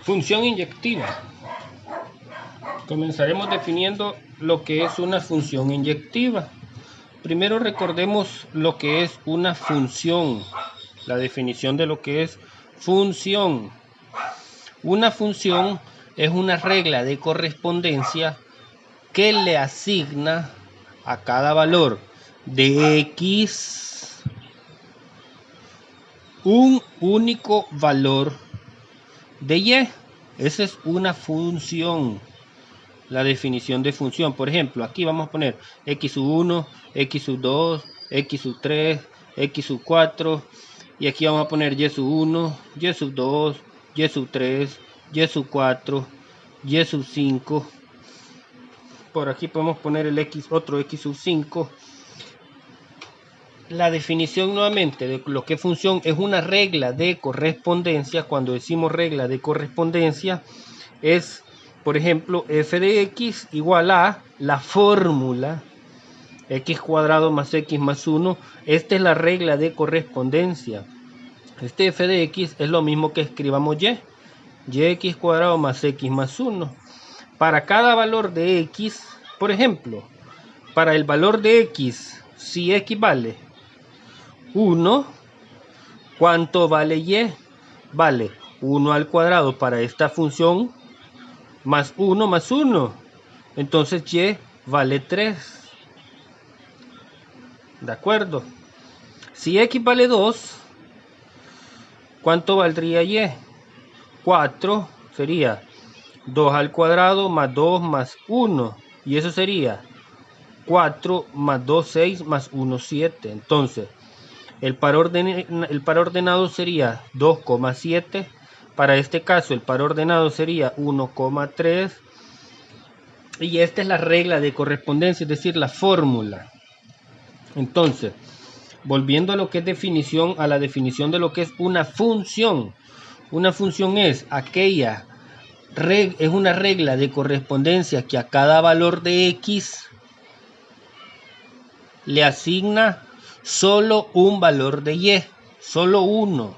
Función inyectiva. Comenzaremos definiendo lo que es una función inyectiva. Primero recordemos lo que es una función, la definición de lo que es función. Una función es una regla de correspondencia que le asigna a cada valor de X un único valor de Y. Esa es una función. La definición de función, por ejemplo, aquí vamos a poner x1, x2, x3, x4, y aquí vamos a poner y1, y2, y3, y4, y5. Por aquí podemos poner el otro x5. La definición nuevamente de lo que es función es una regla de correspondencia. Cuando decimos regla de correspondencia es, por ejemplo, f de x igual a la fórmula x cuadrado más x más 1. Esta es la regla de correspondencia. Este f de x es lo mismo que escribamos yx cuadrado más x más 1. Para cada valor de x, por ejemplo, para el valor de x, si x vale 1, ¿cuánto vale y? Vale 1 al cuadrado para esta función más 1 más 1. Entonces y vale 3. ¿De acuerdo? Si x vale 2, ¿cuánto valdría y? 4 sería 2 al cuadrado más 2 más 1. Y eso sería 4 más 2, 6 más 1, 7. Entonces, el par ordenado sería 2,7. Para este caso, el par ordenado sería 1,3. Y esta es la regla de correspondencia, es decir, la fórmula. Entonces, volviendo a lo que es definición, a la definición de lo que es una función. Una función es aquella es una regla de correspondencia que a cada valor de x le asigna solo un valor de y, solo uno.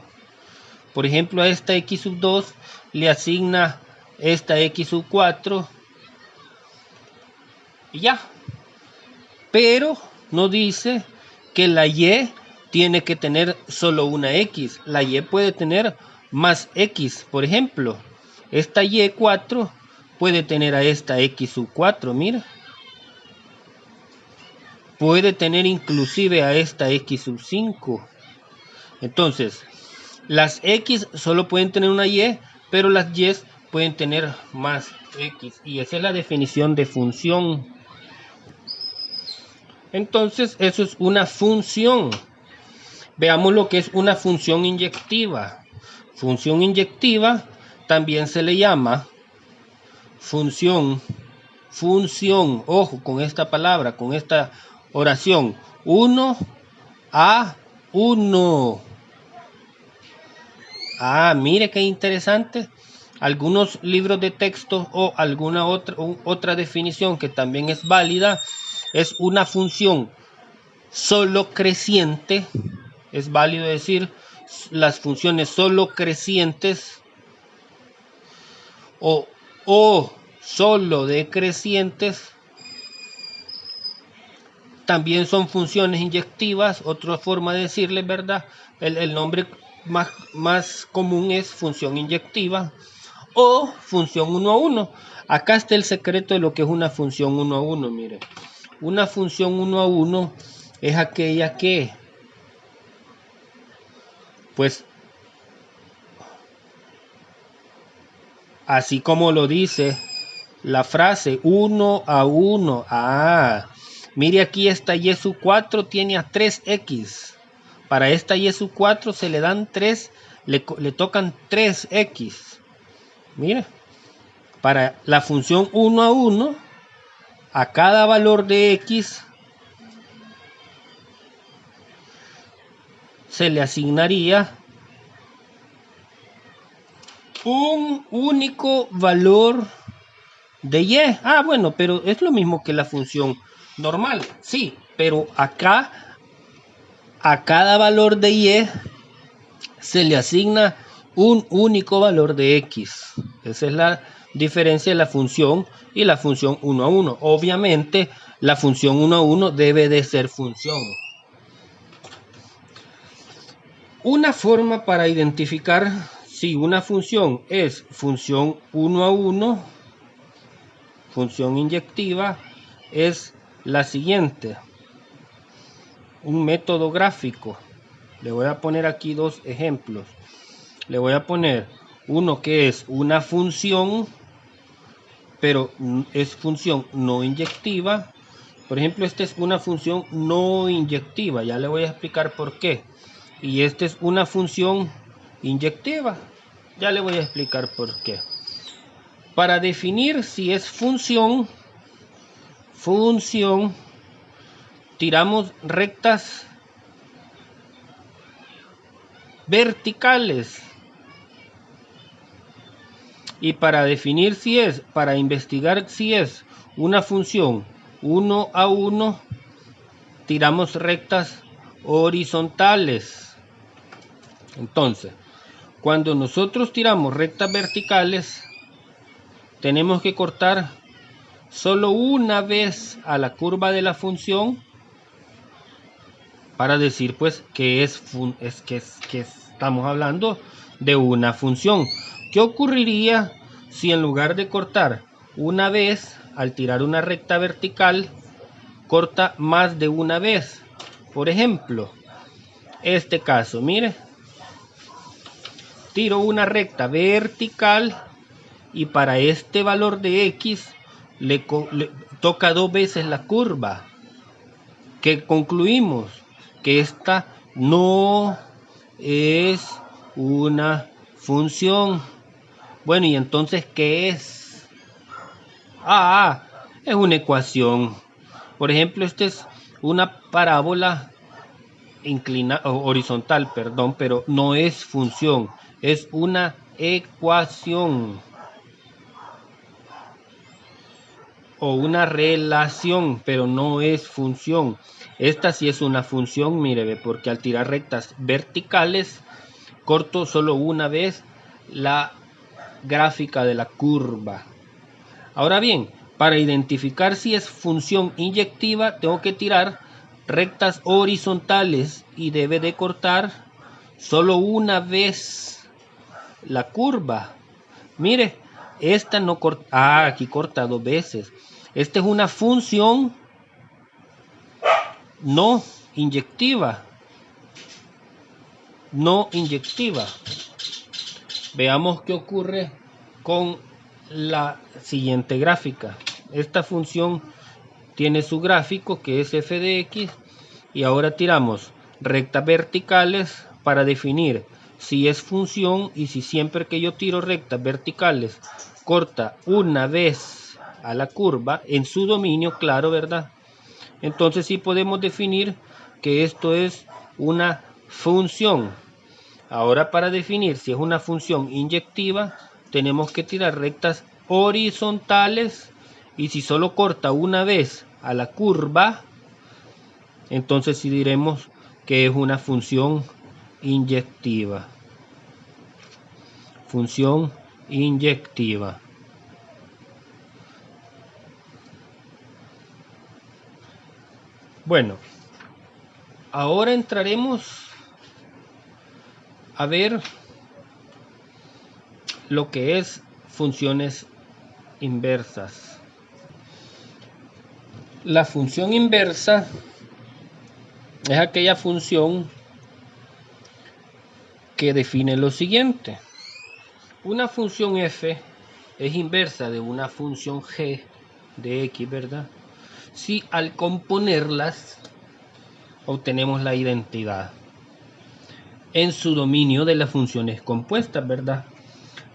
Por ejemplo, a esta x sub 2 le asigna esta x sub 4 y ya. Pero no dice que la y tiene que tener solo una x. La y puede tener más x. Por ejemplo, esta y4 puede tener a esta x sub 4, mira. Puede tener inclusive a esta x sub 5. Entonces, las x solo pueden tener una y, pero las y pueden tener más x. Y esa es la definición de función. Entonces, eso es una función. Veamos lo que es una función inyectiva. Función inyectiva también se le llama función, ojo con esta palabra, con esta oración, 1 a 1. Mire qué interesante. Algunos libros de texto o alguna otra definición que también es válida es una función solo creciente. Es válido decir las funciones solo crecientes o solo decrecientes. También son funciones inyectivas, otra forma de decirle, ¿verdad? El nombre más común es función inyectiva o función 1 a 1. Acá está el secreto de lo que es una función 1 a 1, mire. Una función 1 a 1 es aquella que, pues, así como lo dice la frase, 1 a 1. Mire aquí, esta y sub 4 tiene a 3x. Para esta y sub 4 se le dan 3, le tocan 3x. Mire, para la función 1 a 1, a cada valor de x se le asignaría un único valor de y. Bueno, pero es lo mismo que la función normal, sí, pero acá a cada valor de y se le asigna un único valor de x. Esa es la diferencia de la función y la función 1 a 1. Obviamente, la función 1 a 1 debe de ser función. Una forma para identificar si una función es función 1 a 1, función inyectiva, es la siguiente. Un método gráfico. Le voy a poner aquí dos ejemplos. Le voy a poner uno que es una función, pero es función no inyectiva. Por ejemplo, esta es una función no inyectiva. Ya le voy a explicar por qué. Y esta es una función inyectiva. Ya le voy a explicar por qué. Para definir si es función, tiramos rectas verticales. Y para definir si es, para investigar si es una función 1 a 1, tiramos rectas horizontales. Entonces, cuando nosotros tiramos rectas verticales, tenemos que cortar solo una vez a la curva de la función para decir pues que estamos hablando de una función. ¿Qué ocurriría si en lugar de cortar una vez al tirar una recta vertical, corta más de una vez? Por ejemplo, este caso, mire, tiro una recta vertical y para este valor de x le toca dos veces la curva. ¿Qué concluimos? Que esta no es una función. Bueno, y entonces, ¿qué es? Es una ecuación. Por ejemplo, esta es una parábola horizontal, perdón, pero no es función, es una ecuación o una relación, pero no es función. Esta sí es una función, mire, porque al tirar rectas verticales corto solo una vez la gráfica de la curva. Ahora bien, para identificar si es función inyectiva, tengo que tirar rectas horizontales y debe de cortar solo una vez la curva. Mire, esta no corta, aquí corta dos veces. Esta es una función no inyectiva. No inyectiva. Veamos qué ocurre con la siguiente gráfica. Esta función tiene su gráfico que es f de x y ahora tiramos rectas verticales para definir si es función y si siempre que yo tiro rectas verticales corta una vez a la curva en su dominio, claro, ¿verdad? Entonces sí podemos definir que esto es una función. Ahora para definir si es una función inyectiva tenemos que tirar rectas horizontales y si solo corta una vez a la curva, entonces sí diremos que es una función inyectiva. Función inyectiva. Bueno, ahora entraremos a ver lo que es funciones inversas. La función inversa es aquella función que define lo siguiente. Una función f es inversa de una función g de x, ¿verdad? Si al componerlas obtenemos la identidad en su dominio de las funciones compuestas, ¿verdad?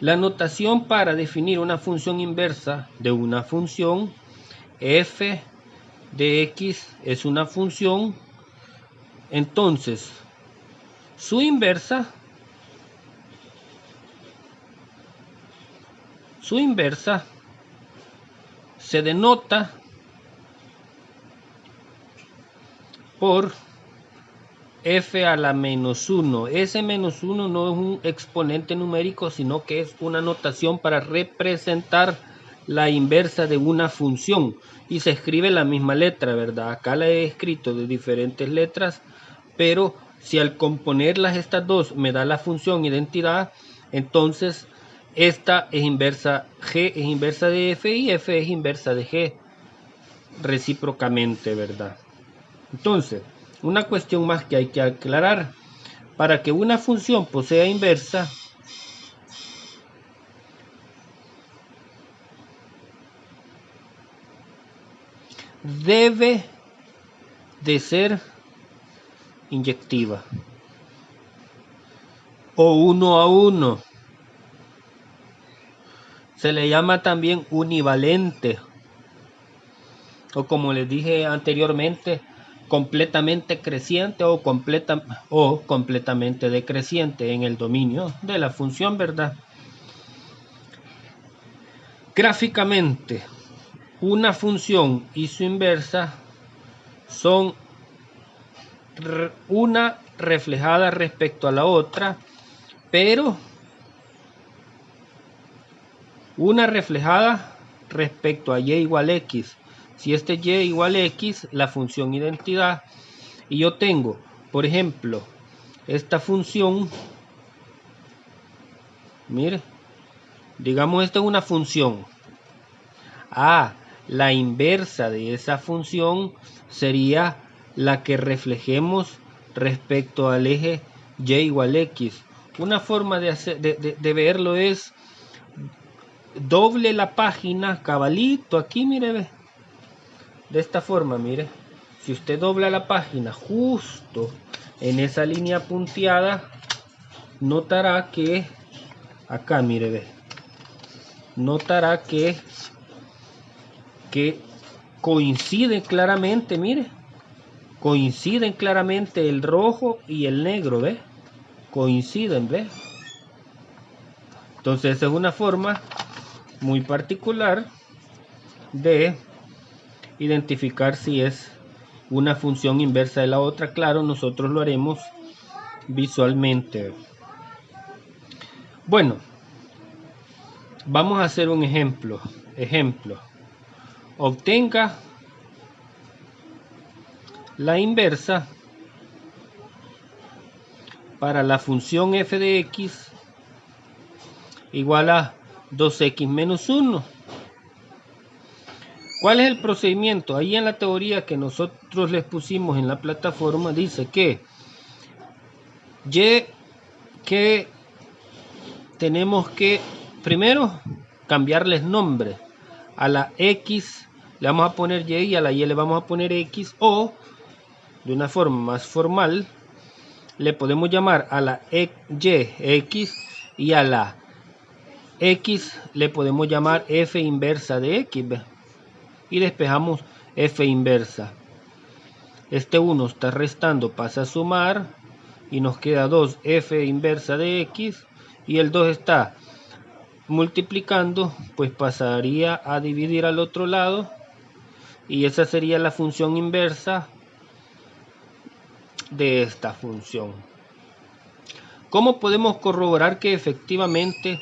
La notación para definir una función inversa de una función f de x es una función, entonces su inversa se denota por f a la menos 1. Ese menos 1 no es un exponente numérico, sino que es una notación para representar la inversa de una función. Y se escribe la misma letra, ¿verdad? Acá la he escrito de diferentes letras, pero si al componerlas estas dos me da la función identidad, entonces esta es inversa, g es inversa de f y f es inversa de g recíprocamente, ¿verdad? Entonces, una cuestión más que hay que aclarar: para que una función posea inversa, debe de ser inyectiva o 1 a 1. Se le llama también univalente, o como les dije anteriormente, completamente creciente o completamente decreciente en el dominio de la función, ¿verdad? Gráficamente, una función y su inversa son una reflejada respecto a la otra, pero una reflejada respecto a y igual x. Si este y igual x, la función identidad, y yo tengo, por ejemplo, esta función, mire, digamos esta es una función. La inversa de esa función sería la que reflejemos respecto al eje y igual x. Una forma de verlo es: doble la página, cabalito, aquí mire, ve, de esta forma, mire. Si usted dobla la página justo en esa línea punteada, notará que acá, mire, ve, notará que coinciden claramente, mire, coinciden claramente el rojo y el negro, ¿ve? Coinciden, ¿ve? Entonces esa es una forma muy particular de identificar si es una función inversa de la otra. Claro, nosotros lo haremos visualmente. Bueno, vamos a hacer un ejemplo. Obtenga la inversa para la función f de x igual a 2x menos 1. ¿Cuál es el procedimiento? Ahí en la teoría que nosotros les pusimos en la plataforma dice que tenemos que primero cambiarles nombre. A la x le vamos a poner y a la y le vamos a poner x, o de una forma más formal le podemos llamar a la y x, y a la x le podemos llamar f inversa de x, ¿ve? Y despejamos f inversa. Este 1 está restando, pasa a sumar y nos queda 2f inversa de x, y el 2 está multiplicando, pues pasaría a dividir al otro lado, y esa sería la función inversa de esta función. ¿Cómo podemos corroborar que efectivamente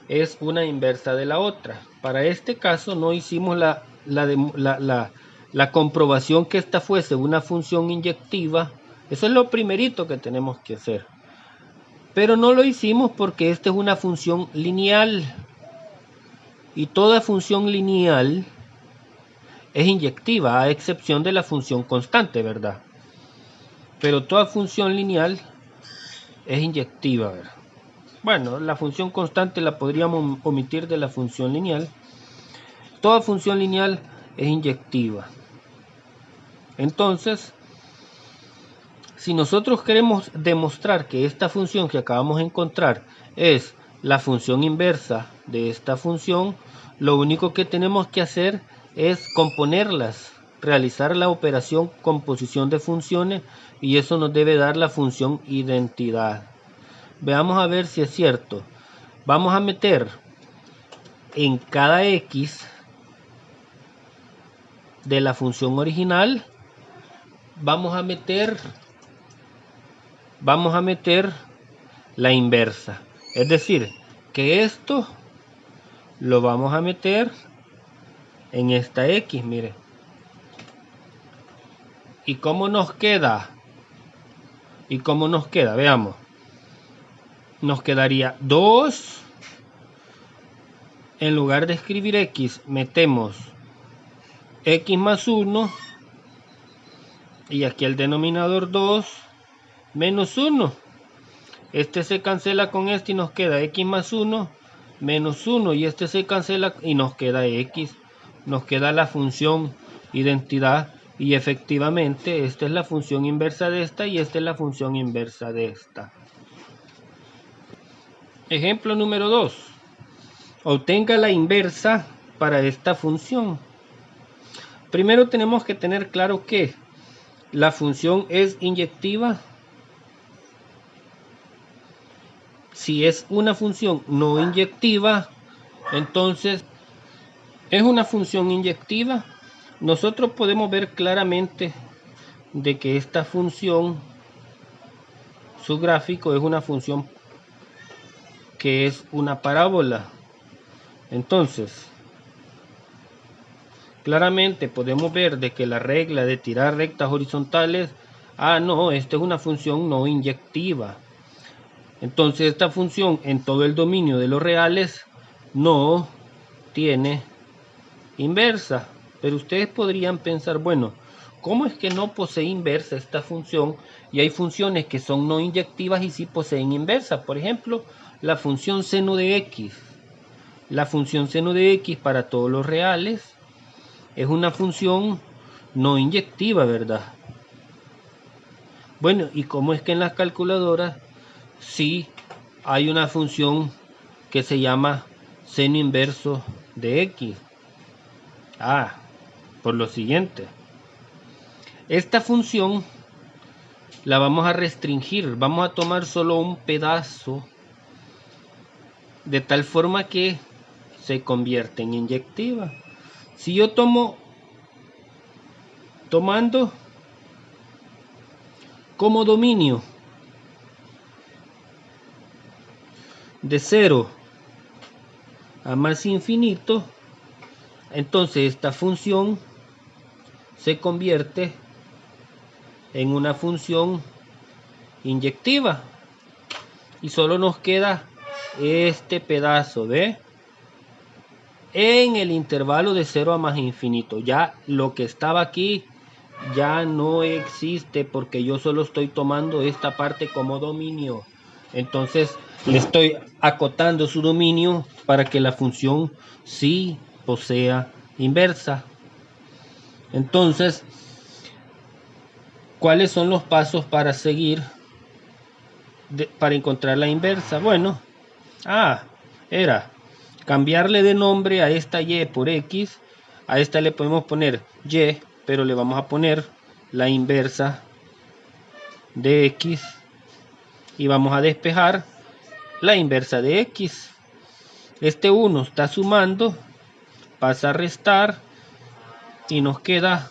es una inversa de la otra? Para este caso no hicimos la comprobación que esta fuese una función inyectiva. Eso es lo primerito que tenemos que hacer. Pero no lo hicimos porque esta es una función lineal. Y toda función lineal es inyectiva, a excepción de la función constante, ¿verdad? Pero toda función lineal es inyectiva, ¿verdad? Bueno, la función constante la podríamos omitir de la función lineal. Toda función lineal es inyectiva. Entonces, si nosotros queremos demostrar que esta función que acabamos de encontrar es la función inversa de esta función, lo único que tenemos que hacer es componerlas, realizar la operación composición de funciones, y eso nos debe dar la función identidad. Veamos a ver si es cierto. Vamos a meter en cada x de la función original, vamos a meter vamos a meter la inversa. Es decir, que esto lo vamos a meter en esta X, mire. ¿Y cómo nos queda? ¿Y cómo nos queda? Veamos. Nos quedaría 2. En lugar de escribir X, metemos X más 1. Y aquí el denominador 2 menos 1. Este se cancela con este y nos queda X más 1 menos 1. Y este se cancela y nos queda X. Nos queda la función identidad. Y efectivamente esta es la función inversa de esta y esta es la función inversa de esta. Ejemplo número 2. Obtenga la inversa para esta función. Primero tenemos que tener claro que la función es inyectiva. Si es una función no inyectiva, entonces es una función inyectiva. Nosotros podemos ver claramente de que esta función, su gráfico es una función que es una parábola. Entonces, claramente podemos ver de que la regla de tirar rectas horizontales, no, esta es una función no inyectiva. Entonces esta función en todo el dominio de los reales no tiene inversa. Pero ustedes podrían pensar, bueno, ¿cómo es que no posee inversa esta función? Y hay funciones que son no inyectivas y sí poseen inversa. Por ejemplo, la función seno de X. La función seno de X para todos los reales es una función no inyectiva, ¿verdad? Bueno, ¿y cómo es que en las calculadoras sí hay una función que se llama seno inverso de X? Por lo siguiente. Esta función la vamos a restringir. Vamos a tomar solo un pedazo de tal forma que se convierte en inyectiva. Si yo tomando como dominio de 0 a más infinito, entonces esta función se convierte en una función inyectiva y solo nos queda este pedazo de en el intervalo de 0 a más infinito. Ya lo que estaba aquí ya no existe porque yo solo estoy tomando esta parte como dominio. Entonces le estoy acotando su dominio para que la función sí posea inversa. Entonces, ¿cuáles son los pasos para seguir para encontrar la inversa? Bueno, era cambiarle de nombre a esta Y por X. A esta le podemos poner Y, pero le vamos a poner la inversa de X y vamos a despejar la inversa de X. Este 1 está sumando, pasa a restar y nos queda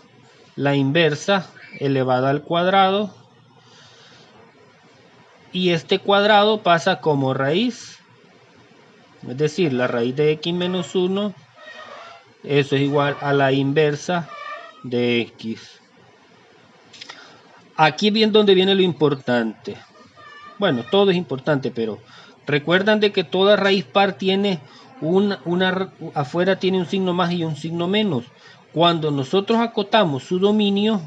la inversa elevada al cuadrado y este cuadrado pasa como raíz, es decir, la raíz de X menos 1, eso es igual a la inversa de X. Aquí es bien donde viene lo importante. Bueno, todo es importante, pero recuerdan de que toda raíz par tiene afuera tiene un signo más y un signo menos. Cuando nosotros acotamos su dominio,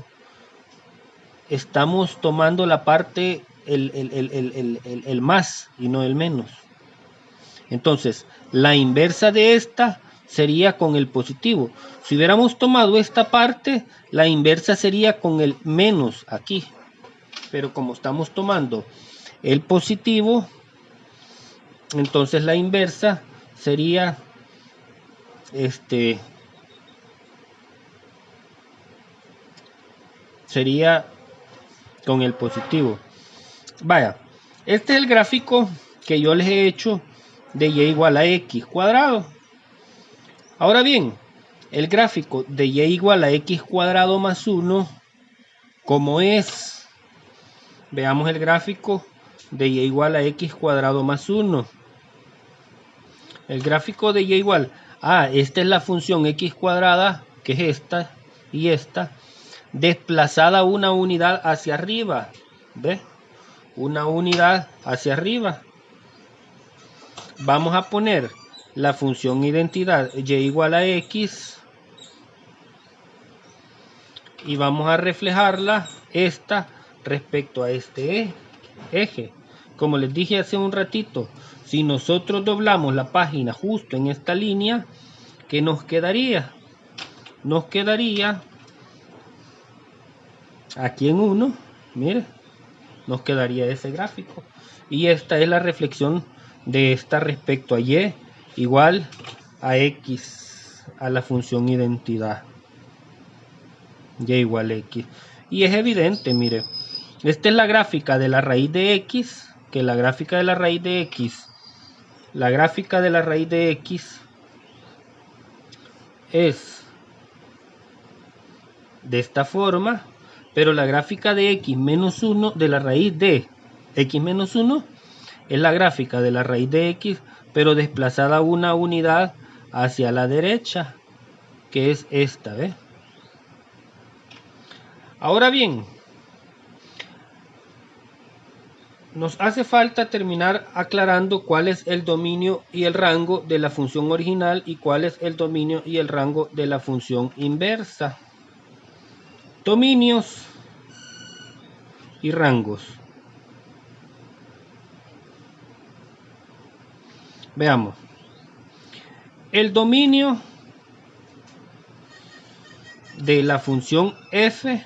estamos tomando la parte, el más y no el menos. Entonces, la inversa de esta sería con el positivo. Si hubiéramos tomado esta parte, la inversa sería con el menos aquí. Pero como estamos tomando el positivo, entonces la inversa sería sería con el positivo. Vaya, este es el gráfico que yo les he hecho de y igual a x cuadrado. Ahora bien, el gráfico de y igual a x cuadrado más 1, ¿cómo es? Veamos el gráfico de y igual a x cuadrado más 1. El gráfico de y igual a, esta es la función x cuadrada, que es esta y esta, desplazada una unidad hacia arriba. ¿Ve? Una unidad hacia arriba. Vamos a poner la función identidad y igual a x y vamos a reflejarla esta respecto a este eje. Como les dije hace un ratito, si nosotros doblamos la página justo en esta línea, ¿qué nos quedaría? Nos quedaría aquí en 1, mire, nos quedaría ese gráfico. Y esta es la reflexión de esta respecto a y igual a x, a la función identidad. Y igual a x. Y es evidente, mire, esta es la gráfica de la raíz de x, que la gráfica de la raíz de x, la gráfica de la raíz de x es de esta forma, pero la gráfica de x menos 1, de la raíz de x menos 1, es la gráfica de la raíz de x, pero desplazada una unidad hacia la derecha, que es esta, ¿ves? Ahora bien, nos hace falta terminar aclarando cuál es el dominio y el rango de la función original y cuál es el dominio y el rango de la función inversa. Dominios y rangos. Veamos. El dominio de la función f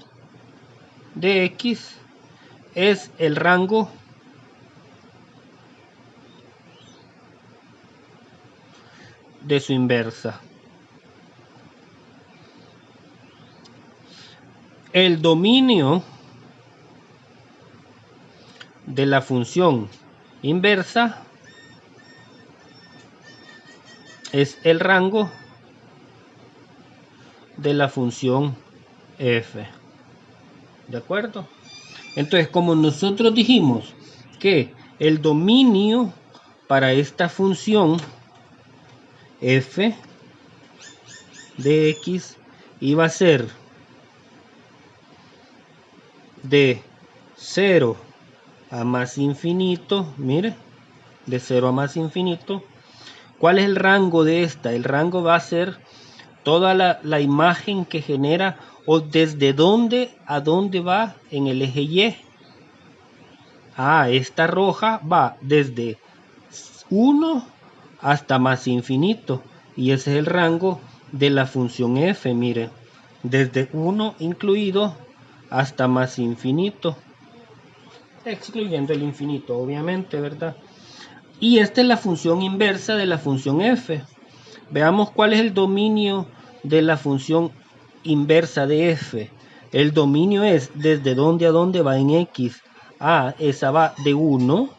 de x es el rango de su inversa. El dominio de la función inversa es el rango de la función f. ¿De acuerdo? Entonces, como nosotros dijimos que el dominio para esta función f de x iba a ser de 0 a más infinito, mire, de 0 a más infinito. ¿Cuál es el rango de esta? El rango va a ser toda la imagen que genera o desde dónde a dónde va en el eje Y. Esta roja va desde 1 hasta más infinito y ese es el rango de la función f, mire, desde 1 incluido hasta más infinito, excluyendo el infinito obviamente, ¿verdad? Y esta es la función inversa de la función f. Veamos cuál es el dominio de la función inversa de f. El dominio es desde dónde a dónde va en x. Esa va de 1,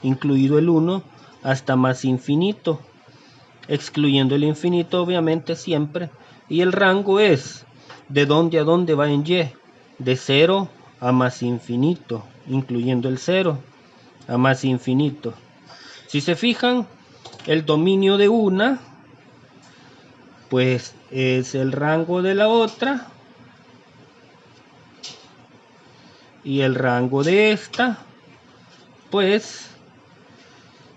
incluido el 1, hasta más infinito, excluyendo el infinito obviamente siempre. Y el rango es de dónde a dónde va en y, de 0 a más infinito, incluyendo el 0 a más infinito. Si se fijan, el dominio de una pues es el rango de la otra y el rango de esta pues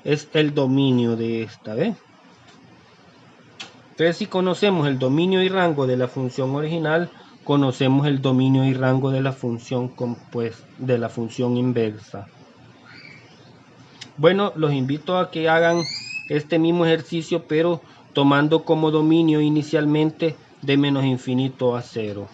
es el dominio de esta, ¿ves? Entonces, si conocemos el dominio y rango de la función original, conocemos el dominio y rango de la función compuesta, de la función inversa. Bueno, los invito a que hagan este mismo ejercicio, pero tomando como dominio inicialmente de menos infinito a 0.